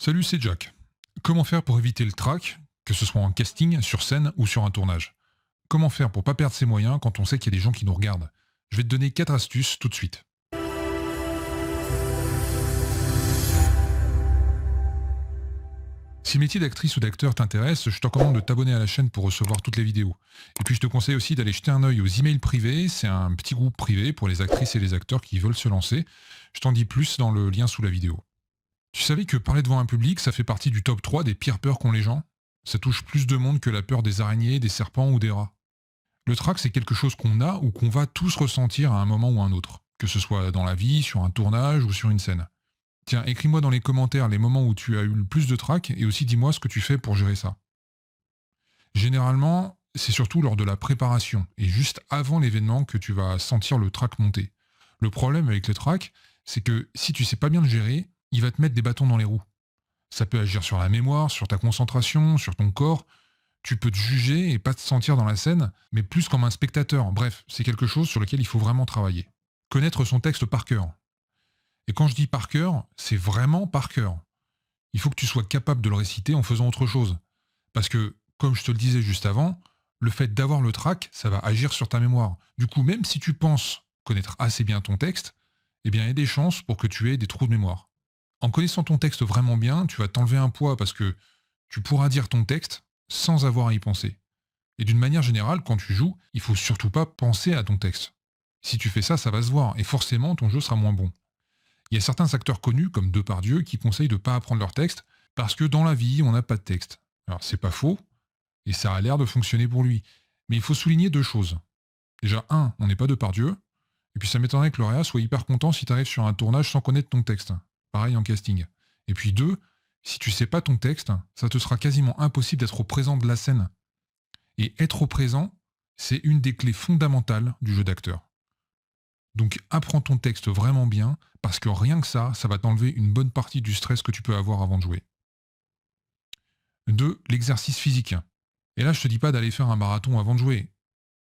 Salut, c'est Jack. Comment faire pour éviter le trac, que ce soit en casting, sur scène ou sur un tournage? Comment faire pour pas perdre ses moyens quand on sait qu'il y a des gens qui nous regardent? Je vais te donner 4 astuces tout de suite. Si le métier d'actrice ou d'acteur t'intéresse, je te recommande de t'abonner à la chaîne pour recevoir toutes les vidéos. Et puis je te conseille aussi d'aller jeter un œil aux emails privés, c'est un petit groupe privé pour les actrices et les acteurs qui veulent se lancer. Je t'en dis plus dans le lien sous la vidéo. Tu savais que parler devant un public, ça fait partie du top 3 des pires peurs qu'ont les gens? Ça touche plus de monde que la peur des araignées, des serpents ou des rats. Le trac, c'est quelque chose qu'on a ou qu'on va tous ressentir à un moment ou un autre, que ce soit dans la vie, sur un tournage ou sur une scène. Tiens, écris-moi dans les commentaires les moments où tu as eu le plus de trac et aussi dis-moi ce que tu fais pour gérer ça. Généralement, c'est surtout lors de la préparation et juste avant l'événement que tu vas sentir le trac monter. Le problème avec le trac, c'est que si tu sais pas bien le gérer, il va te mettre des bâtons dans les roues. Ça peut agir sur la mémoire, sur ta concentration, sur ton corps. Tu peux te juger et pas te sentir dans la scène, mais plus comme un spectateur. Bref, c'est quelque chose sur lequel il faut vraiment travailler. Connaître son texte par cœur. Et quand je dis par cœur, c'est vraiment par cœur. Il faut que tu sois capable de le réciter en faisant autre chose. Parce que, comme je te le disais juste avant, le fait d'avoir le trac, ça va agir sur ta mémoire. Du coup, même si tu penses connaître assez bien ton texte, eh bien, il y a des chances pour que tu aies des trous de mémoire. En connaissant ton texte vraiment bien, tu vas t'enlever un poids parce que tu pourras dire ton texte sans avoir à y penser. Et d'une manière générale, quand tu joues, il faut surtout pas penser à ton texte. Si tu fais ça, ça va se voir, et forcément ton jeu sera moins bon. Il y a certains acteurs connus, comme Depardieu, qui conseillent de ne pas apprendre leur texte, parce que dans la vie, on n'a pas de texte. Alors c'est pas faux, et ça a l'air de fonctionner pour lui. Mais il faut souligner deux choses. Déjà, un, on n'est pas Depardieu, et puis ça m'étonnerait que Lauréat soit hyper content si tu arrives sur un tournage sans connaître ton texte. Pareil en casting. Et puis deux, si tu sais pas ton texte, ça te sera quasiment impossible d'être au présent de la scène. Et être au présent, c'est une des clés fondamentales du jeu d'acteur. Donc apprends ton texte vraiment bien, parce que rien que ça va t'enlever une bonne partie du stress que tu peux avoir avant de jouer. 2. L'exercice physique. Et là, je te dis pas d'aller faire un marathon avant de jouer.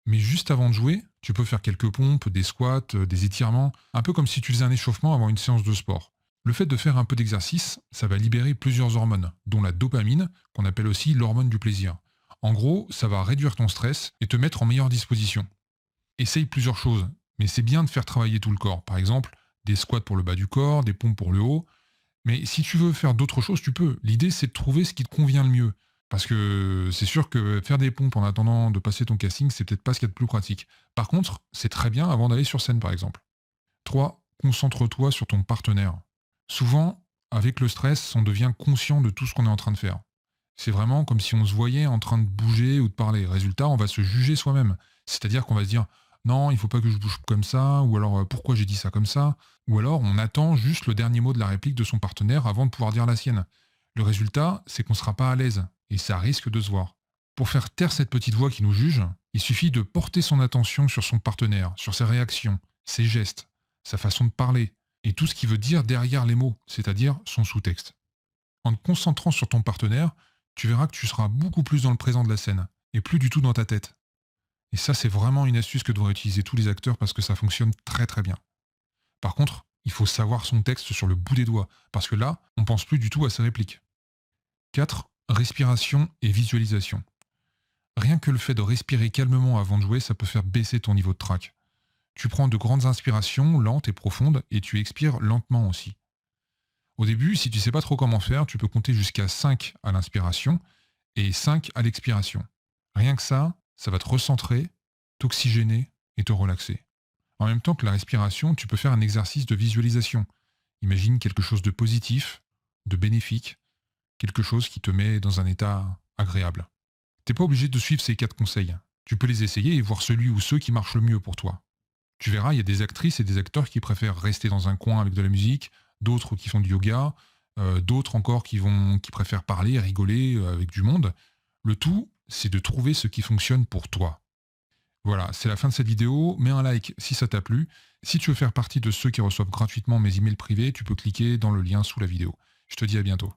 Mais juste avant de jouer, tu peux faire quelques pompes, des squats, des étirements, un peu comme si tu faisais un échauffement avant une séance de sport. Le fait de faire un peu d'exercice, ça va libérer plusieurs hormones, dont la dopamine, qu'on appelle aussi l'hormone du plaisir. En gros, ça va réduire ton stress et te mettre en meilleure disposition. Essaye plusieurs choses, mais c'est bien de faire travailler tout le corps. Par exemple, des squats pour le bas du corps, des pompes pour le haut. Mais si tu veux faire d'autres choses, tu peux. L'idée, c'est de trouver ce qui te convient le mieux. Parce que c'est sûr que faire des pompes en attendant de passer ton casting, c'est peut-être pas ce qu'il y a de plus pratique. Par contre, c'est très bien avant d'aller sur scène, par exemple. 3. Concentre-toi sur ton partenaire. Souvent, avec le stress, on devient conscient de tout ce qu'on est en train de faire. C'est vraiment comme si on se voyait en train de bouger ou de parler. Résultat, on va se juger soi-même. C'est-à-dire qu'on va se dire non, il faut pas que je bouge comme ça, ou alors pourquoi j'ai dit ça comme ça, ou alors on attend juste le dernier mot de la réplique de son partenaire avant de pouvoir dire la sienne. Le résultat, c'est qu'on ne sera pas à l'aise, et ça risque de se voir. Pour faire taire cette petite voix qui nous juge, il suffit de porter son attention sur son partenaire, sur ses réactions, ses gestes, sa façon de parler, et tout ce qu'il veut dire derrière les mots, c'est-à-dire son sous-texte. En te concentrant sur ton partenaire, tu verras que tu seras beaucoup plus dans le présent de la scène, et plus du tout dans ta tête. Et ça, c'est vraiment une astuce que devraient utiliser tous les acteurs parce que ça fonctionne très très bien. Par contre, il faut savoir son texte sur le bout des doigts, parce que là, on pense plus du tout à ses répliques. 4. Respiration et visualisation. Rien que le fait de respirer calmement avant de jouer, ça peut faire baisser ton niveau de trac. Tu prends de grandes inspirations, lentes et profondes, et tu expires lentement aussi. Au début, si tu sais pas trop comment faire, tu peux compter jusqu'à 5 à l'inspiration et 5 à l'expiration. Rien que ça va te recentrer, t'oxygéner et te relaxer. En même temps que la respiration, tu peux faire un exercice de visualisation. Imagine quelque chose de positif, de bénéfique, quelque chose qui te met dans un état agréable. T'es pas obligé de suivre ces 4 conseils. Tu peux les essayer et voir celui ou ceux qui marchent le mieux pour toi. Tu verras, il y a des actrices et des acteurs qui préfèrent rester dans un coin avec de la musique, d'autres qui font du yoga, d'autres encore qui préfèrent parler, rigoler avec du monde. Le tout, c'est de trouver ce qui fonctionne pour toi. Voilà, c'est la fin de cette vidéo. Mets un like si ça t'a plu. Si tu veux faire partie de ceux qui reçoivent gratuitement mes emails privés, tu peux cliquer dans le lien sous la vidéo. Je te dis à bientôt.